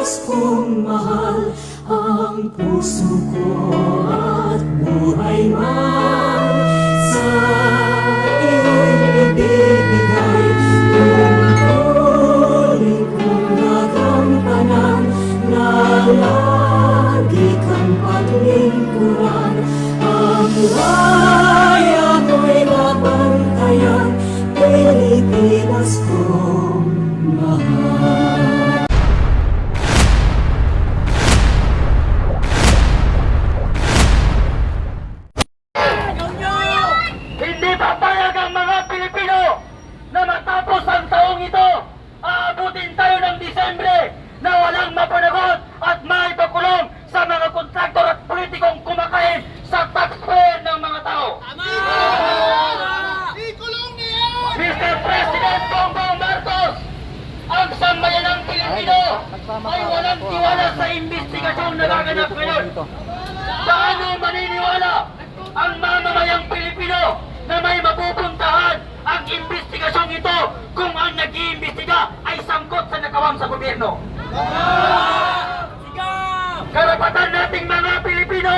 Diyos kong mahal, ang puso ko at buhay man sa iyo'y ibibigay. Tungkulin kong nagampanan na lagi kang paglingkuran. Ang waya mo'y babantayan, Pilipinas kong mahal. Hindi papayag ang mga Pilipino na matapos ang taong ito, aabutin tayo ng Disyembre na walang mapanagot at maipakulong sa mga kontraktor at politikong kumakain sa taxpayer ng mga tao. Mr. President Bongbong Marcos, ang sambayanang Pilipino ay walang tiwala sa investigasyong nagaganap ngayon. Paano maniniwala ang mamamayang Pilipino na may mapupuntahan ang investigasyong ito kung ang nag-iimbestiga ay sangkot sa nakawang sa gobyerno? Karapatan nating mga Pilipino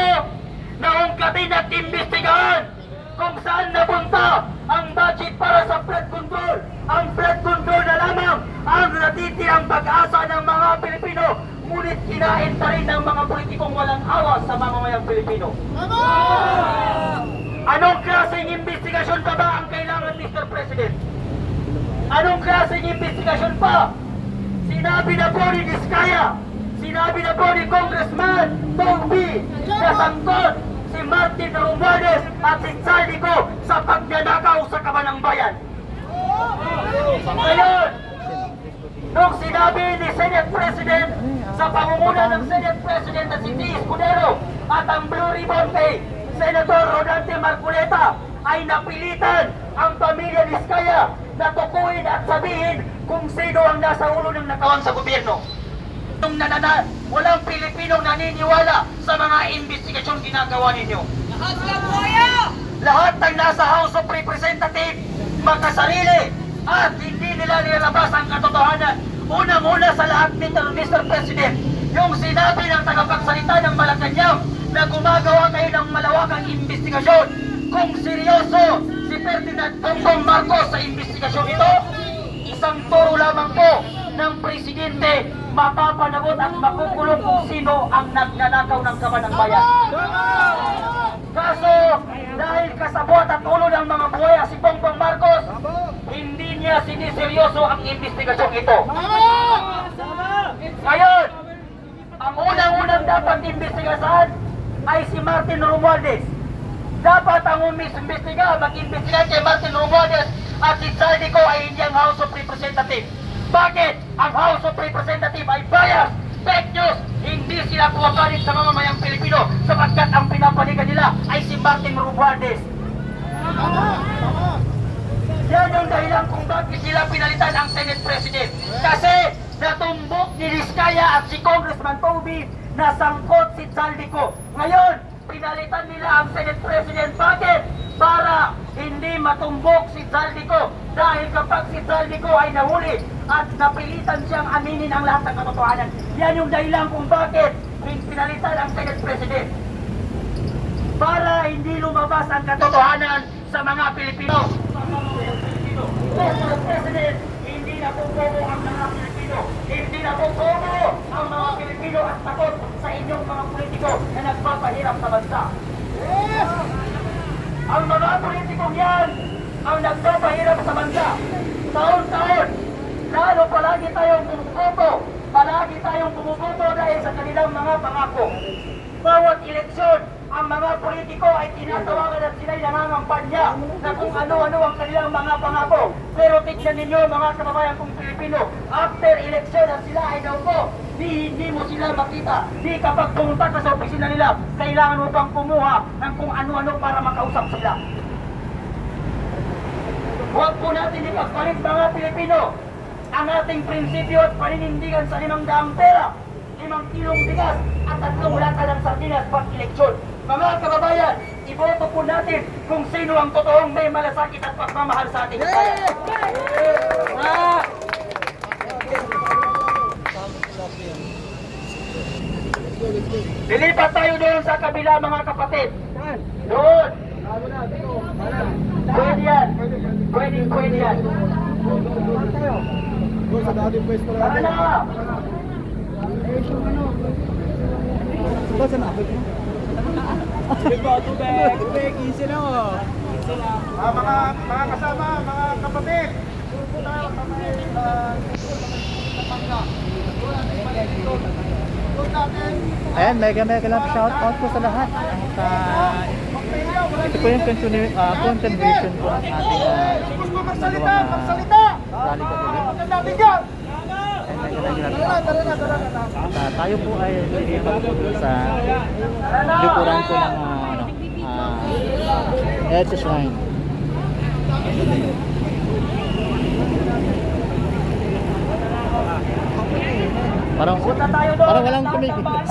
na ungkatin at imbestigahan kung saan napunta ang budget para sa flood control. Ang flood control na lamang ang natitirang pag-asa ng mga Pilipino, ngunit kinain pa rin ng mga politikong walang awa sa mamamayang Pilipino. Anong klaseng investigasyon pa ba ang kailangan, Mr. President? Anong klaseng investigasyon pa? Sinabi na po ni Diskaya, sinabi na po ni Congressman Tongbi na sangkot si Martin Romualdez at si Saldico sa pagnanakaw sa Kabanang Bayan. Ngayon, nung sinabi ni Senate President sa pangunguna ng Senate President na si T. Escudero at ang Blue Ribbon kay Senator Rodante Marcoleta, ay napilitan ang pamilya Diskaya na tukuyin at sabihin kung sino ang nasa ulo ng nakawang sa gobyerno. Walang Pilipinong naniniwala sa mga investigasyon ginagawa ninyo. Lahat ng nasa House of Representatives makasarili at hindi nila nilabas ang katotohanan. Unang-una sa lahat nito, Mr. President, yung sinabi ng tagapagsalita ng Malacanang na gumagawa kayo ng malawakang investigasyon. Kung seryoso si Ferdinand Bongbong Marcos sa investigasyon ito, isang turo lamang po ng Presidente mapapanagot at makukulong kung sino ang nagnanakaw ng Kabanang Bayan. Kaso, dahil kasabwat at ulo ng mga buhaya si Bongbong Marcos, hindi niya siniseryoso ang investigasyong ito. Ngayon, ang unang-unang dapat investigasahan ay si Martin Romualdez. Dapat ang umiimbestiga, mag-imbestiga kay Martin Romualdez at si Saldico ay hindi ang House of Representatives. Bakit? Ang House of Representatives ay bias, fake news, hindi sila puwagalit sa mamamayang Pilipino sapagkat ang pinapaligan nila ay si Martin Romualdez. Yan yung dahilan kung bakit sila pinalitan ang Senate President. Kasi natumbok ni Diskaya at si Congressman Toby na sangkot si Saldico. Ngayon, pinalitan nila ang Senate President. Bakit? Para hindi matumbok si Saldico. Dahil kapag si Saldico ay nahuli at napilitan siyang aminin ang lahat ng katotohanan. Yan yung dahilan kung bakit pinalitan ang Senate President. Para hindi lumabas ang katotohanan sa mga Pilipino. Mr. President, hindi na po bobo ang mga Pilipino. Hindi na po bobo ang mga Pilipino at takot sa inyong mga politiko na nagpapahirap sa bansa. Ang mga politikong yan ang nagpapahirap sa bansa. Taon-taon, lalo palagi tayong bumuboto. Palagi tayong bumuboto dahil sa kanilang mga pangako. Bawat eleksyon, ang mga politiko ay tinatawagan at sila'y nangangampanya na kung ano-ano ang kanilang mga pangako. Pero tignan ninyo mga kababayan kong Pilipino, after eleksyon at sila ay daw po, hindi mo sila makita. Di kapag pumunta ka sa opisina nila, kailangan mo pang kumuha ng kung ano-ano para makausap sila. Huwag po natin ipagpalit mga Pilipino ang ating prinsipyo at paninindigan sa 500 pera, 5 kilong bigas at 3 lata ng sardinas pag eleksyon. Mga kababayan, iboto po natin kung sino ang totoong may malasakit at pagmamahal sa ating bayan. Lilipat tayo doon sa kabila mga kapatid. Doon. Pwede yan. Pwede yan. Tara na. Mga kasama, mga kapatid. Ayan, mega lang shout out po sa lahat. Ito po yung continuation po ng ating Gusto magsalita, nagawang magsalita. rally kagabi. Magandang dyan. Tayo po ay lilipat po dun sa likuran po ng Edge Shrine. Parang walang kumikilos.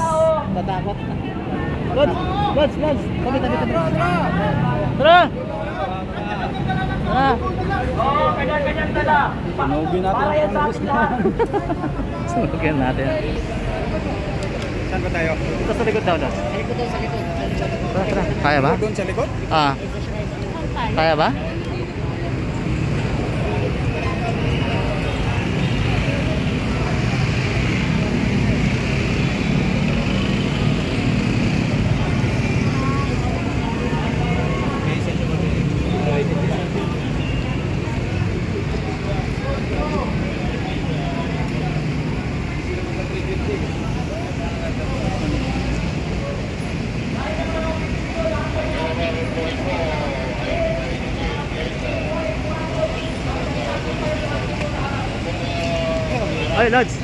Natakot. Lods, kami. Tara! Oo, ganyan dala. Sunugin natin Para yan sa ating lahat. Sunugin natin. Saan ba tayo? Ito sa likod daw, Lods. Tara. Kaya ba? Doon sa likod? Kaya ba? Ay, Lods!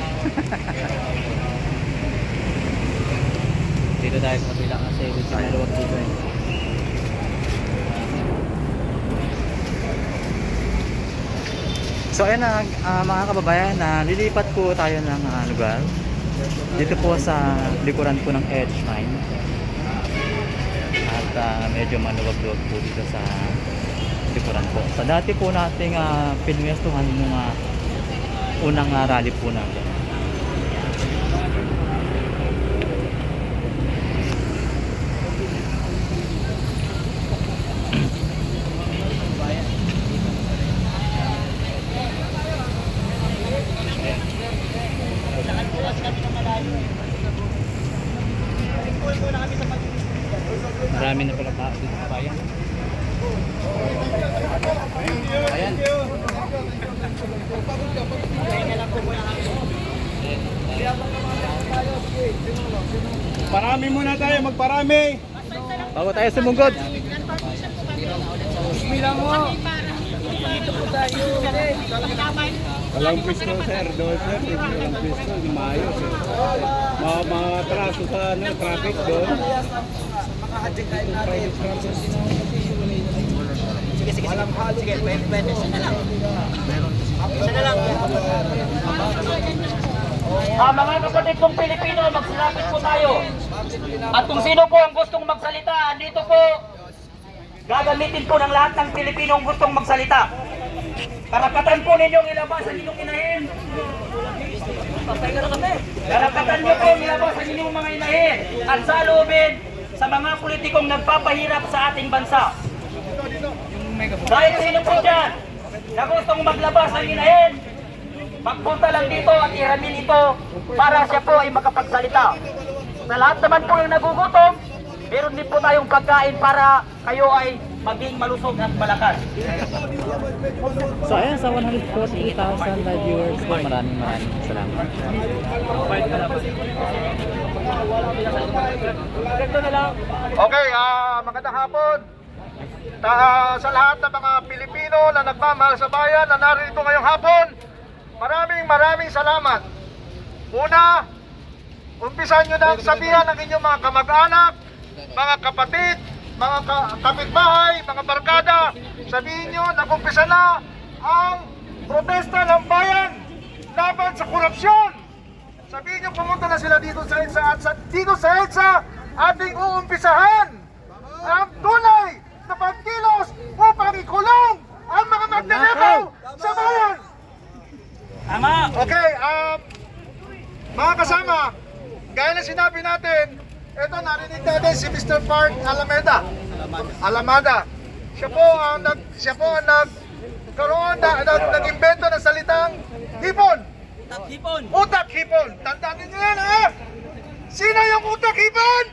Dito tayo sa kabila kasi dito maluwag dito eh. So ayun na mga kababayan, lilipat po tayo ng lugar. Dito po sa likuran po ng Edge Mine. At medyo maluwag-luwag po dito sa likuran po. Sa dati po nating pinwestuhan ng unang rally po natin. Marami na pala tao dito sa bayan. Ayan. Parami muna tayo, magparami. Bago tayo sumugod. Bilang mo. Walang pisto, sir. Doon, sir. Walang pisto. Maayos, sir. Mga traso sa traffic doon. Mga kapatid kong Pilipino, magsilapit po tayo. At kung sino po ang gustong magsalita, dito po, gagamitin po ng lahat ng Pilipino ang gustong magsalita. Karapatan po ninyong ilabas ang inyong inahin. Karapatan nyo po ilabas ang inyong mga inahin at saloobin sa mga politikong nagpapahirap sa ating bansa. Kahit sino po dyan na gustong maglabas ng inahin, magpunta lang dito at iramin ito para siya po ay makapagsalita. Sa lahat naman po yung nagugutom, meron din po tayong pagkain para kayo ay maging malusog at malakas. So ayan, sa 143,000 live viewers po, maraming salamat. Okay, magandang hapon. Sa lahat ng mga Pilipino na nagmamahal sa bayan na narito ngayong hapon, maraming salamat. Una, umpisan nyo na sabihan ng inyong mga kamag-anak, mga kapatid, mga kapitbahay, mga barkada. Sabihin nyo, nag-umpisa na ang protesta ng bayan laban sa korupsyon. Sabihin nyo, pumunta na sila dito sa EDSA at dito sa EDSA ating uumpisahan ang tunay na pagkilos upang ikulong ang mga magnanakaw sa bayan. Tama! Okay, mga kasama, gaya na sinabi natin, ito narinig natin si Mr. Park Alamada. Siya po ang nag-imbento ng salitang hipon. Utak hipon. Tandaan niyo yan, ha? Sino yung utak hipon?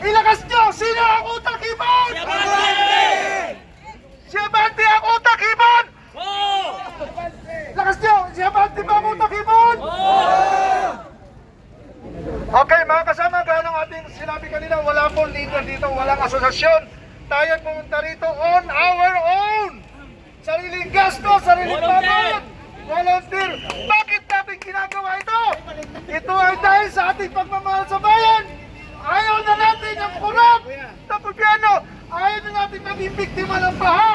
Ilakas nyo! Sino ang utak hipon? Si Abante ang utak hipon! Lakas nyo! Si Abante ba ang utak hipon? Okay, mga kasama, gaya ng ating sinabi kanina, wala pong leader dito, walang asosasyon. Tayo pumunta rito on our own. Sariling gasto, sariling pagod. Volunteer. Bakit natin ginagawa ito? Ito ay dahil sa ating pagmamahal sa bayan. Ayaw na natin ang kurap na gobyerno. Ayaw na natin maging biktima ng baha.